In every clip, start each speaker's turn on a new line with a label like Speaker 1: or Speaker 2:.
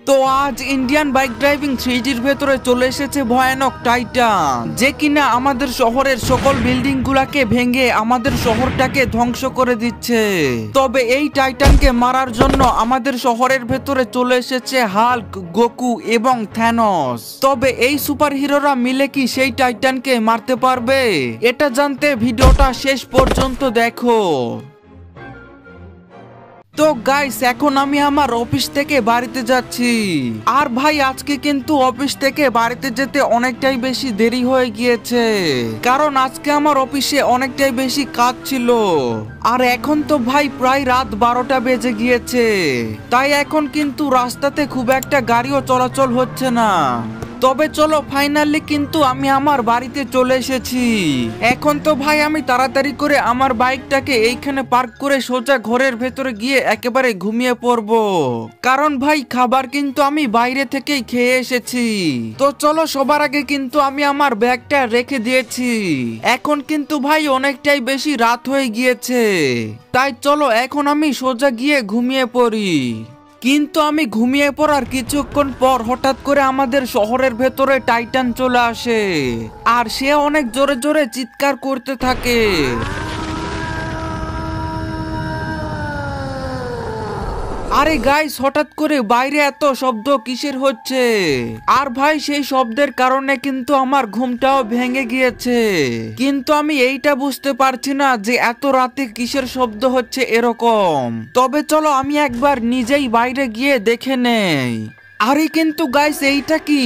Speaker 1: তো আজ Indian bike driving 3Dর ভেতরে চলে এসেছে ভয়ানক টাইটান, যে কিনা আমাদের শহরের সকল বিল্ডিং গুলাকে ভেঙে আমাদের শহরটাকে ধ্বংস করে দিচ্ছে। তবে এই টাইটানকে মারার জন্য আমাদের শহরের ভেতরে চলে এসেছে হাল্ক, গোকু এবং থ্যানোস। তবে এই সুপার হিরোরা মিলে কি সেই টাইটানকে মারতে পারবে? এটা জানতে ভিডিওটা শেষ পর্যন্ত দেখো। তো গাইস, এখন আমি আমার অফিস থেকে বাড়িতে যাচ্ছি। আর ভাই, আজকে কিন্তু অফিস থেকে বাড়িতে যেতে অনেকটাই বেশি দেরি হয়ে গিয়েছে, কারণ আজকে আমার অফিসে অনেকটাই বেশি কাজ ছিল। আর এখন তো ভাই প্রায় রাত 12টা বেজে গিয়েছে, তাই এখন কিন্তু রাস্তাতে খুব একটা গাড়িও চলাচল হচ্ছে না। তবে চলো, ফাইনালি কিন্তু আমি আমার বাড়িতে চলে এসেছি। এখন তো ভাই আমি তাড়াতাড়ি করে আমার বাইকটাকে এইখানে পার্ক করে সোজা ঘরের ভেতরে গিয়ে একেবারে ঘুমিয়ে পড়বো, কারণ ভাই খাবার কিন্তু আমি বাইরে থেকেই খেয়ে এসেছি। তো চলো, সবার আগে কিন্তু আমি আমার ব্যাগটা রেখে দিয়েছি। এখন কিন্তু ভাই অনেকটাই বেশি রাত হয়ে গিয়েছে, তাই চলো এখন আমি সোজা গিয়ে ঘুমিয়ে পড়ি। কিন্তু আমি ঘুমিয়ে পড়ার কিছুক্ষণ পর হঠাৎ করে আমাদের শহরের ভেতরে টাইটান চলে আসে, আর সে অনেক জোরে জোরে চিৎকার করতে থাকে। আরে গাইস, হঠাৎ করে বাইরে এত শব্দ কিসের হচ্ছে? আর ভাই সেই শব্দের কারণে কিন্তু আমার ঘুমটাও ভেঙে গিয়েছে, কিন্তু আমি এইটা বুঝতে পারছি না যে এত রাতে কিসের শব্দ হচ্ছে এরকম। তবে চলো আমি একবার নিজেই বাইরে গিয়ে দেখে নেই। আরে কিন্তু গাইস, এইটা কি?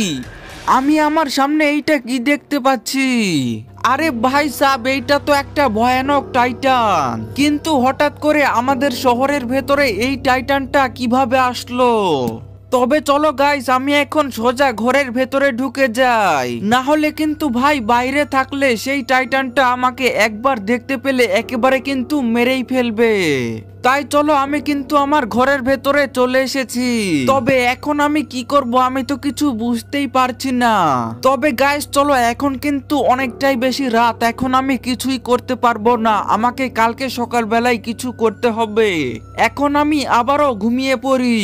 Speaker 1: আমি আমার সামনে এইটা কি দেখতে পাচ্ছি? আরে ভাই সাব, এইটা তো একটা ভয়ানক টাইটান, কিন্তু হঠাৎ করে আমাদের শহরের ভেতরে এই টাইটানটা কিভাবে আসলো? তবে চলো গাইস, আমি এখন সোজা ঘরের ভেতরে ঢুকে যাই, না হলে কিন্তু ভাই বাইরে থাকলে সেই টাইটানটা আমাকে একবার দেখতে পেলে একেবারে কিন্তু মেরেই ফেলবে। তাই চলো, আমি কিন্তু আমার ঘরের ভেতরে চলে এসেছি। তবে এখন আমি কি করব আমি তো কিছু বুঝতেই পারছি না। তবে গাইস চলো, এখন কিন্তু অনেকটাই বেশি রাত, এখন আমি কিছুই করতে পারবো না, আমাকে কালকে সকালবেলায় কিছু করতে হবে। এখন আমি আবারও ঘুমিয়ে পড়ি।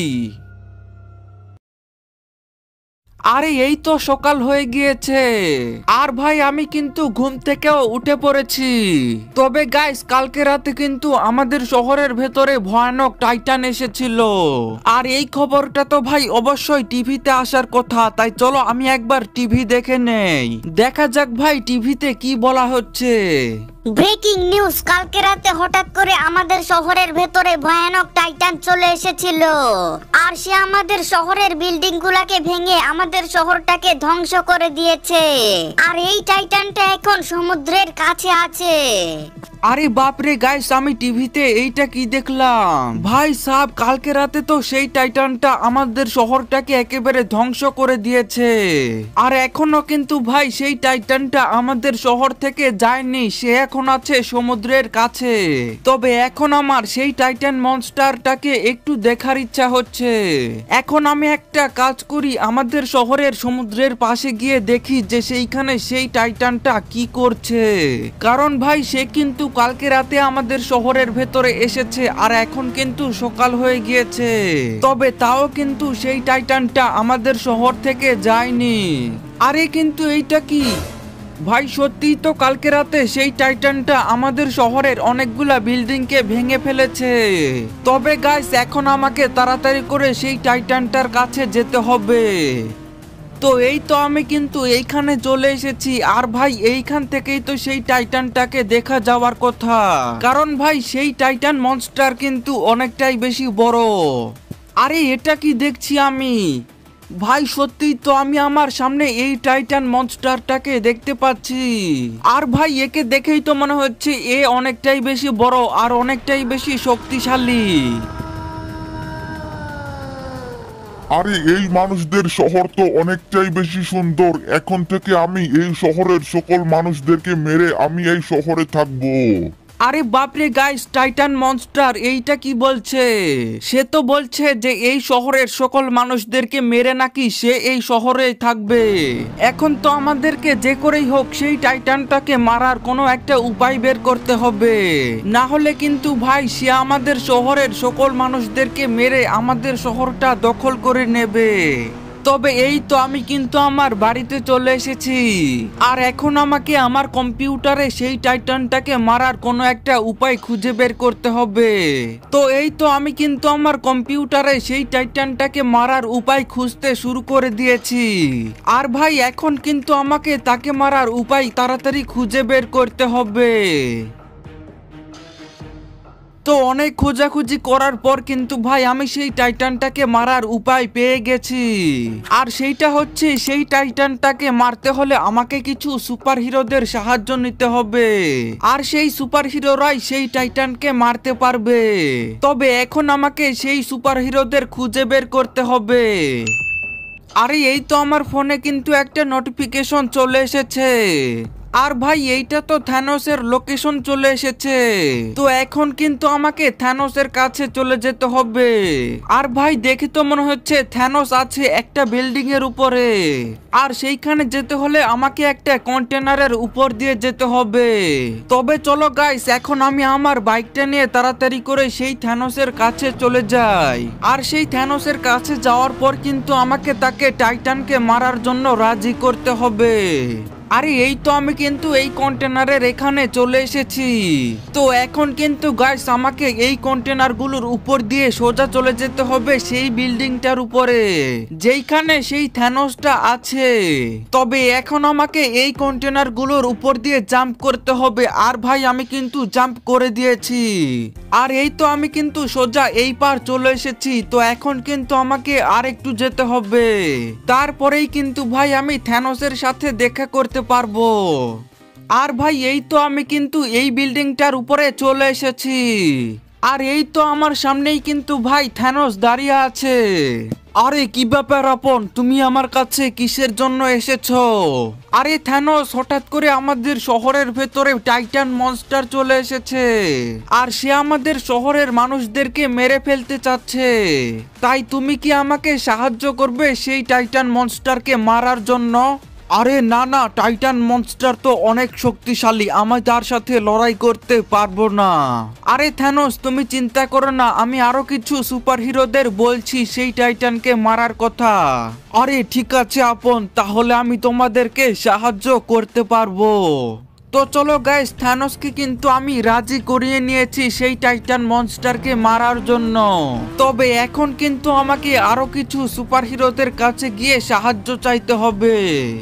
Speaker 1: আরে এই তো সকাল হয়ে গিয়েছে, আর ভাই আমি কিন্তু ঘুম থেকেও উঠে পড়েছি। তবে গাইস, কালকে রাতে কিন্তু আমাদের শহরের ভেতরে ভয়ানক টাইটান এসেছিল, আর এই খবরটা তো ভাই অবশ্যই টিভিতে আসার কথা। তাই চলো আমি একবার টিভি দেখে নেই, দেখা যাক ভাই টিভিতে কি বলা হচ্ছে।
Speaker 2: ব্রেকিং নিউজ, কালকে রাতে হঠাৎ করে আমাদের শহরের ভেতরে ভয়ানক টাইটান চলে এসেছিল, আর সে আমাদের শহরের বিল্ডিং গুলাকে ভেঙে আমাদের শহরটাকে ধ্বংস করে দিয়েছে। আর এই টাইটানটা এখন সমুদ্রের কাছে আছে।
Speaker 1: আরে বাপরে গাইস, আমি টিভিতে এইটা কি দেখলাম? ভাই সাব, কালকে রাতে তো সেই টাইটানটা আমাদের শহরটাকে একেবারে ধ্বংস করে দিয়েছে, আর এখনো কিন্তু ভাই সেই টাইটানটা আমাদের শহর থেকে যায়নি, সে এখন আছে সমুদ্রের কাছে। তবে এখন আমার সেই টাইটান মনস্টারটাকে একটু দেখার ইচ্ছা হচ্ছে। এখন আমি একটা কাজ করি, আমাদের শহরের সমুদ্রের পাশে গিয়ে দেখি যে সেইখানে সেই টাইটানটা কি করছে, কারণ ভাই সে কিন্তু কালকে রাতে আমাদের শহরের ভেতরে এসেছে, আর এখন কিন্তু সকাল হয়ে গিয়েছে। তবে তাও কিন্তু সেই টাইটানটা আমাদের শহর থেকে যায়নি। আরে কিন্তু এইটা কি ভাই? সত্যিই তো কালকে রাতে সেই টাইটানটা আমাদের শহরের অনেকগুলা বিল্ডিংকে ভেঙে ফেলেছে। তবে গাইস, এখন আমাকে তাড়াতাড়ি করে সেই টাইটানটার কাছে যেতে হবে। তো এই তো আমি কিন্তু এইখানে চলে এসেছি, আর ভাই এইখান থেকেই তো সেই টাইটানটাকে দেখা যাওয়ার কথা, কারণ ভাই সেই টাইটান মনস্টার কিন্তু অনেকটাই বেশি বড়। আরে এটা কি দেখছি আমি? ভাই সত্যিই তো আমি আমার সামনে এই টাইটান মনস্টারটাকে দেখতে পাচ্ছি, আর ভাই একে দেখেই তো মনে হচ্ছে এ অনেকটাই বেশি বড় আর অনেকটাই বেশি শক্তিশালী।
Speaker 3: আরে এই মানুষদের শহর তো অনেকটাই বেশি সুন্দর, এখন থেকে আমি এই শহরের সকল মানুষদেরকে মেরে আমি এই শহরে থাকবো।
Speaker 1: আরে বাপরে গাইস, টাইটান মনস্টার এইটা কি বলছে? সে তো বলছে যে এই শহরের সকল মানুষদেরকে মেরে নাকি সে এই শহরেই থাকবে। এখন তো আমাদেরকে যে করেই হোক সেই টাইটানটাকে মারার কোনো একটা উপায় বের করতে হবে, না হলে কিন্তু ভাই সে আমাদের শহরের সকল মানুষদেরকে মেরে আমাদের শহরটা দখল করে নেবে। তবে এই তো আমি কিন্তু আমার বাড়িতে চলে এসেছি, আর এখন আমাকে আমার কম্পিউটারে সেই টাইটানটাকে মারার কোনো একটা উপায় খুঁজে বের করতে হবে। তো এই তো আমি কিন্তু আমার কম্পিউটারে সেই টাইটানটাকে মারার উপায় খুঁজতে শুরু করে দিয়েছি। আর ভাই এখন কিন্তু আমাকে তাকে মারার উপায় তাড়াতাড়ি খুঁজে বের করতে হবে। তো অনেক খোঁজাখুঁজি করার পর কিন্তু ভাই আমি সেই টাইটানটাকে মারার উপায় পেয়ে গেছি। আর সেইটা হচ্ছে, সেই টাইটানটাকে মারতে হলে আমাকে কিছু সুপার হিরোদের সাহায্য নিতে হবে, আর সেই সুপার হিরোরাই সেই টাইটানকে মারতে পারবে। তবে এখন আমাকে সেই সুপার হিরোদের খুঁজে বের করতে হবে। আরে এই তো আমার ফোনে কিন্তু একটা নোটিফিকেশন চলে এসেছে, আর ভাই এইটা তো থ্যানোসের লোকেশন চলে এসেছে। তো এখন কিন্তু আমাকে থ্যানোসের কাছে চলে যেতে হবে। আর ভাই দেখে তো মনে হচ্ছে থ্যানোস আছে একটা বিল্ডিং এর উপরে, আর সেইখানে যেতে হলে আমাকে একটা কন্টেনারের উপর দিয়ে যেতে হবে। তবে চলো গাইস, এখন আমি আমার বাইকটা নিয়ে তাড়াতাড়ি করে সেই থ্যানোসের কাছে চলে যাই। আর সেই থ্যানোসের কাছে যাওয়ার পর কিন্তু আমাকে তাকে টাইটানকে মারার জন্য রাজি করতে হবে। আরে এই তো আমি কিন্তু এই কন্টেনারের এখানে চলে এসেছি। তো এখন কিন্তু গাইস আমাকে এই কন্টেনারগুলোর উপর দিয়ে সোজা চলে যেতে হবে সেই বিল্ডিংটার উপরে যেইখানে সেই থ্যানোসটা আছে। তবে এখন আমাকে এই কন্টেনারগুলোর উপর দিয়ে জাম্প করতে হবে। আর ভাই আমি কিন্তু জাম্প করে দিয়েছি, আর এই তো আমি কিন্তু সোজা এই পার চলে এসেছি। তো এখন কিন্তু আমাকে আর একটু যেতে হবে, তারপরেই কিন্তু ভাই আমি থ্যানোসের সাথে দেখা করতে পারবো। আর ভাই এই তো আমি কিন্তু এই বিল্ডিংটার উপরে চলে এসেছি, আর এই তো আমার সামনেই কিন্তু ভাই থ্যানোস দাঁড়িয়ে আছে। আরে কি ব্যাপার আপন, তুমি আমার কাছে কিসের জন্য এসেছো? আরে থ্যানোস, হঠাৎ করে আমাদের শহরের ভেতরে টাইটান মনস্টার চলে এসেছে, আর সে আমাদের শহরের মানুষদেরকে মেরে ফেলতে চাচ্ছে। তাই তুমি কি আমাকে সাহায্য করবে সেই টাইটান মনস্টারকে মারার জন্য? আরে না না, টাইটান মনস্টার তো অনেক শক্তিশালী, আমি তার সাথে লড়াই করতে পারবো না। আরে থ্যানোস তুমি চিন্তা করো না, আমি আরো কিছু সুপার হিরোদের বলছি সেই টাইটানকে মারার কথা। আরে ঠিক আছে আপন, তাহলে আমি তোমাদেরকে সাহায্য করতে পারবো। তো চলো গাইস, থ্যানোসকে কিন্তু আমি রাজি করিয়ে নিয়েছি সেই টাইটান মনস্টারকে মারার জন্য। তবে এখন কিন্তু আমাকে আরো কিছু সুপার হিরোদের কাছে গিয়ে সাহায্য চাইতে হবে,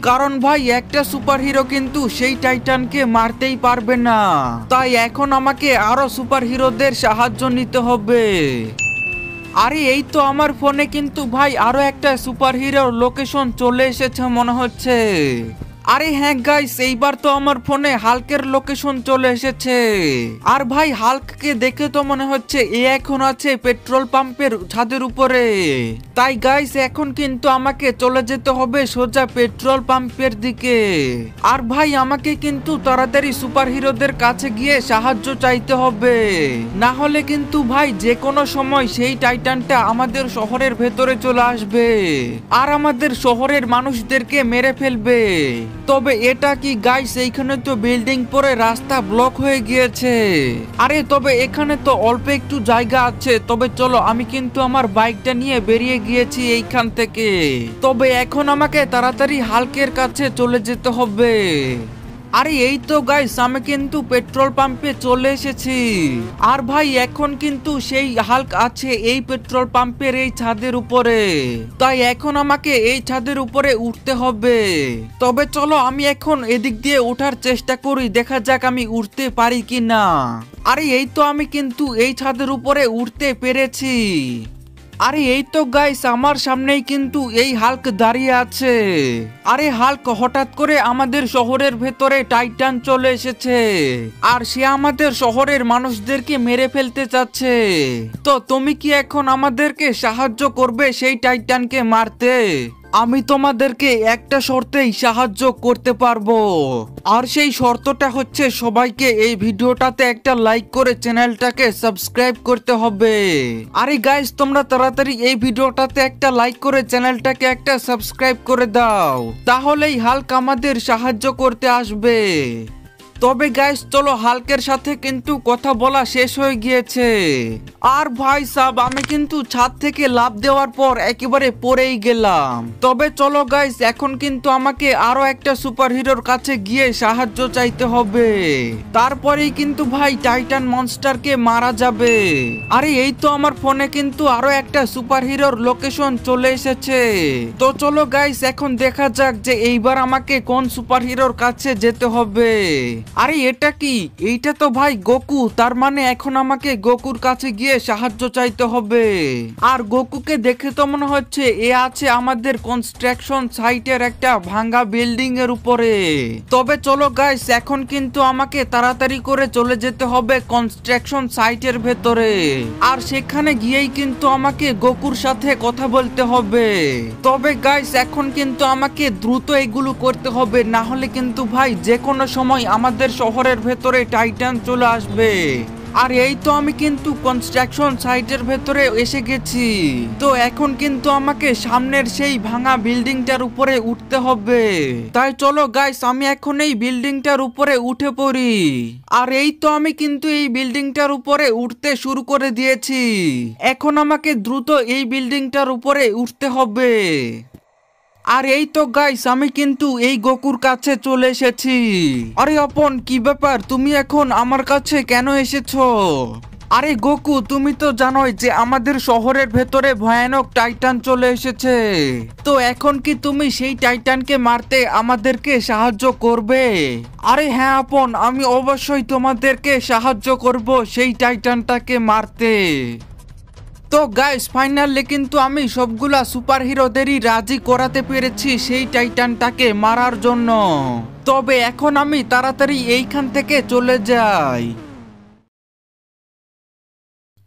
Speaker 1: কারণ ভাই একটা সুপার হিরো কিন্তু সেই টাইটানকে মারতেই পারবে না। তাই এখন আমাকে আরো সুপার হিরোদের সাহায্য নিতে হবে। আরে এই তো আমার ফোনে কিন্তু ভাই আরো একটা সুপার হিরোর লোকেশন চলে এসেছে মনে হচ্ছে। আরে হ্যাঁ গাইস, এইবার তো আমার ফোনে হাল্কের লোকেশন চলে এসেছে। আর ভাই হাল্ককে দেখে তো মনে হচ্ছে এ এখন আছে পেট্রোল পাম্পের ছাদের উপরে। তাই গাইস এখন কিন্তু আমাকে চলে যেতে হবে সোজা পেট্রোল পাম্পের দিকে। আর ভাই আমাকে কিন্তু তাড়াতাড়ি সুপার হিরোদের কাছে গিয়ে সাহায্য চাইতে হবে, না হলে কিন্তু ভাই যে কোনো সময় সেই টাইটানটা আমাদের শহরের ভেতরে চলে আসবে আর আমাদের শহরের মানুষদেরকে মেরে ফেলবে। তবে এটা কি গাইস, এইখানে তো বিল্ডিং পরে রাস্তা ব্লক হয়ে গিয়েছে। আরে তবে এখানে তো অল্প একটু জায়গা আছে। তবে চলো, আমি কিন্তু আমার বাইকটা নিয়ে বেরিয়ে গিয়েছি এইখান থেকে। তবে এখন আমাকে তাড়াতাড়ি হাল্কের কাছে চলে যেতে হবে। আরে এই তো গাইস, আমি কিন্তু পেট্রোল পাম্পে চলে এসেছি। আর ভাই এখন কিন্তু সেই হাল্ক আছে এই পেট্রোল পাম্পের এই ছাদের উপরে। তাই এখন আমাকে এই ছাদের উপরে উঠতে হবে। তবে চলো আমি এখন এদিক দিয়ে ওঠার চেষ্টা করি, দেখা যাক আমি উঠতে পারি কি না। আরে এই তো আমি কিন্তু এই ছাদের উপরে উঠতে পেরেছি। আরে এই তো গাইস, আমার সামনেই কিন্তু এই হাল্ক দাঁড়িয়ে আছে। আরে হাল্ক, হঠাৎ করে আমাদের শহরের ভেতরে টাইটান চলে এসেছে, আর সে আমাদের শহরের মানুষদেরকে মেরে ফেলতে চাচ্ছে। তো তুমি কি এখন আমাদেরকে সাহায্য করবে সেই টাইটানকে মারতে? আমি তোমাদেরকে একটা শর্তেই সাহায্য করতে পারবো, আর সেই শর্তটা হচ্ছে সবাইকে এই ভিডিওটাতে একটা লাইক করে চ্যানেলটাকে সাবস্ক্রাইব করতে হবে। আরে গাইস, তোমরা তাড়াতাড়ি এই ভিডিওটাতে একটা লাইক করে চ্যানেলটাকে একটা সাবস্ক্রাইব করে দাও, তাহলেই হাল্ক আমাদের সাহায্য করতে আসবে। তবে গাইস চলো, হাল্কের সাথে কিন্তু কথা বলা শেষ হয়ে গিয়েছে। আর ভাই সাব, আমি কিন্তু ছাদ থেকে লাফ দেওয়ার পর একেবারে পড়েই গেলাম। তবে চলো গাইস, এখন কিন্তু আমাকে আরো একটা সুপার হিরোর কাছে গিয়ে সাহায্য চাইতে হবে, তারপরেই কিন্তু ভাই টাইটান মনস্টারকে মারা যাবে। আরে এই তো আমার ফোনে কিন্তু আরো একটা সুপার হিরোর লোকেশন চলে এসেছে। তো চলো গাইস, এখন দেখা যাক যে এইবার আমাকে কোন সুপার হিরোর কাছে যেতে হবে। আরে এটা কি? এইটা তো ভাই গোকু, তার মানে এখন আমাকে গোকুর কাছে গিয়ে সাহায্য চাইতে হবে। আর গোকুকে দেখে তো মনে হচ্ছে এ আছে আমাদের কনস্ট্রাকশন সাইটের একটা ভাঙা বিল্ডিং এর উপরে। তবে চলো গাইস, এখন কিন্তু আমাকে তাড়াতাড়ি করে চলে যেতে হবে কনস্ট্রাকশন সাইটের ভেতরে, আর সেখানে গিয়েই কিন্তু আমাকে গোকুর সাথে কথা বলতে হবে। তবে গাইস, এখন কিন্তু আমাকে দ্রুত এগুলো করতে হবে, না হলে কিন্তু ভাই যে কোনো সময় আমাদের শহরের ভেতরে টাইটান চলে আসবে। আর এই তো আমি কিন্তু কনস্ট্রাকশন সাইটের ভেতরে এসে গেছি। তো এখন কিন্তু আমাকে সামনের সেই ভাঙা বিল্ডিংটার উপরে উঠতে হবে। তাই চলো গাইস, আমি এখন এই বিল্ডিংটার উপরে উঠে পড়ি। আর এই তো আমি কিন্তু এই বিল্ডিংটার উপরে উঠতে শুরু করে দিয়েছি। এখন আমাকে দ্রুত এই বিল্ডিংটার উপরে উঠতে হবে। আর এই তো গাইস, আমি কিন্তু এই গোকুর কাছে চলে এসেছি। আরে অপন, কি ব্যাপার, তুমি এখন আমার কাছে কেন এসেছো? আরে গোকু, তুমি তো জানোই যে আমাদের শহরের ভেতরে ভয়ানক টাইটান চলে এসেছে। তো এখন কি তুমি সেই টাইটানকে মারতে আমাদেরকে সাহায্য করবে? আরে হ্যাঁ আপন, আমি অবশ্যই তোমাদেরকে সাহায্য করব সেই টাইটানটাকে মারতে। তো গাইস, ফাইনালি কিন্তু আমি সবগুলা সুপার হিরোদেরই রাজি করাতে পেরেছি সেই টাইটানটাকে মারার জন্য। তবে এখন আমি তাড়াতাড়ি এইখান থেকে চলে যাই।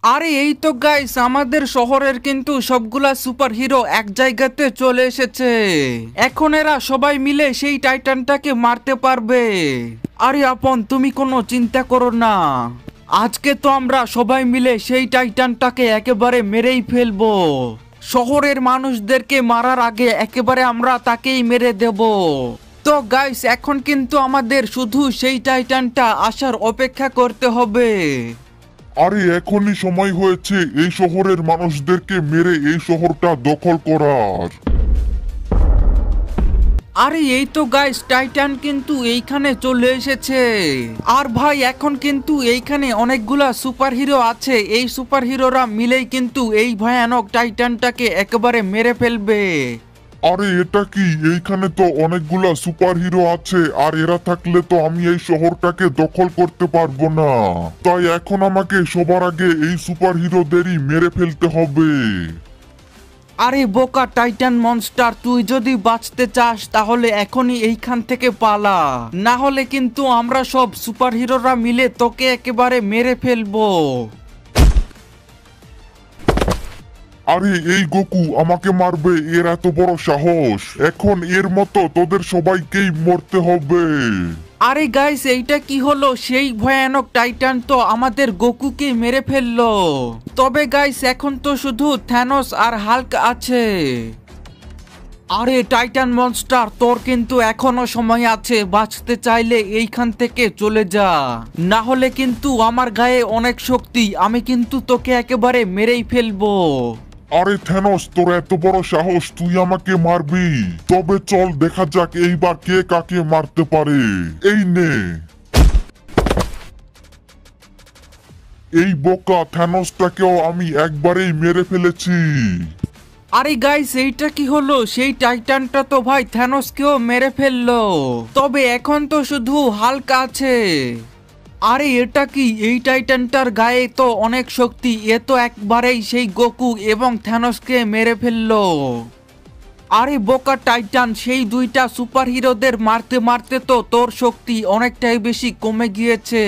Speaker 1: আরে এই তো গাইস, আমাদের শহরের কিন্তু সবগুলা সুপার হিরো এক জায়গাতে চলে এসেছে। এখন এরা সবাই মিলে সেই টাইটানটাকে মারতে পারবে। আরে আপন, তুমি কোনো চিন্তা করো না, আজকে তো আমরা সবাই মিলে সেই টাইটানটাকে একেবারে মেরেই ফেলবো। শহরের মানুষদেরকে মারার আগে একেবারে আমরা তাকেই মেরে দেব। তো গাইস, এখন কিন্তু আমাদের শুধু সেই টাইটানটা আসার অপেক্ষা করতে হবে।
Speaker 3: আরে এখনই সময় হয়েছে এই শহরের মানুষদেরকে মেরে এই শহরটা দখল করার।
Speaker 1: আরে এই তো গাইস, টাইটান কিন্তু এইখানে চলে এসেছে। আর ভাই, এখন কিন্তু এইখানে অনেকগুলা সুপার হিরো আছে। এই সুপার হিরোরা মিলেই কিন্তু এই ভয়ানক টাইটানটাকে একেবারে মেরে ফেলবে।
Speaker 3: আরে এটা কি? এইখানে তো অনেকগুলা সুপার হিরো আছে, আর এরা থাকলে তো আমি এই শহরটাকে দখল করতে পারবো না। তাই এখন আমাকে সবার আগে এই সুপার হিরোদেরই মেরে ফেলতে হবে।
Speaker 1: আরে বোকা টাইটান মনস্টার, তুই যদি বাঁচতে চাস তাহলে এখনই এইখান থেকে পালা, না হলে কিন্তু আমরা সব সুপার হিরোরা মিলে তোকে একেবারে মেরে ফেলবো।
Speaker 3: আরে এই গোকু আমাকে মারবে? এর এত বড় সাহস! এখন এর মতো তোদের সবাইকেই মরতে হবে।
Speaker 1: আরে গাইস, এইটা কি হলো? সেই ভয়ানক টাইটান তো আমাদের গোকুকে মেরে ফেললো। তবে গাইস, এখন তো শুধু থ্যানোস আর হাল্ক আছে। আরে টাইটান মনস্টার, তোর কিন্তু এখনো সময় আছে, বাঁচতে চাইলে এইখান থেকে চলে যা, না হলে কিন্তু আমার গায়ে অনেক শক্তি, আমি কিন্তু তোকে একেবারে মেরেই ফেলবো।
Speaker 3: আরে থ্যানোস, তোর এত বড় সাহস, তুই আমাকে মারবি? তবে চল দেখা যাক এইবার কে কাকে মারতে পারে। এই নে। এই বোকা থ্যানোসটাকেও আমি একবারেই মেরে ফেলেছি।
Speaker 1: আরে গাইস, এইটা কি হলো? সেই টাইটানটা তো ভাই থ্যানোসকেও মেরে ফেললো। তবে এখন তো শুধু হাল্ক আছে। আরে এটা কি? এই টাইটানটার গায়ে তো অনেক শক্তি, এ তো একবারেই সেই গোকু এবং থ্যানোসকে মেরে ফেললো। আরে বোকা টাইটান, সেই দুইটা সুপার হিরোদের মারতে মারতে তো তোর শক্তি অনেকটাই বেশি কমে গিয়েছে।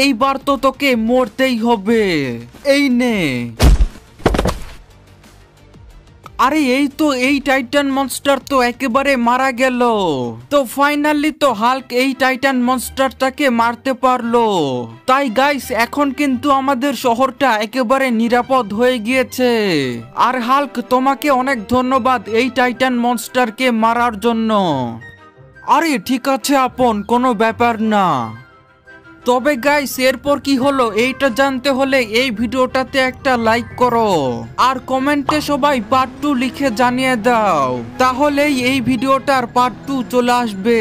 Speaker 1: এইবার তো তোকে মরতেই হবে। এই নে। আরে এই তো এই টাইটান মনস্টার তো একেবারে মারা গেল। তো ফাইনালি তো হাল্ক এই টাইটান মনস্টারটাকে মারতে পারলো। তাই গাইস এখন কিন্তু আমাদের শহরটা একেবারে নিরাপদ হয়ে গিয়েছে। আর হাল্ক তোমাকে অনেক ধন্যবাদ এই টাইটান মনস্টারকে মারার জন্য। আরে ঠিক আছে আপন, কোনো ব্যাপার না। তবে গাইস এরপর কি হলো এইটা জানতে হলে এই ভিডিওটাতে একটা লাইক করো আর কমেন্টে সবাই পার্ট 2 লিখে জানিয়ে দাও, তাহলেই এই ভিডিওটার পার্ট 2 চলে আসবে।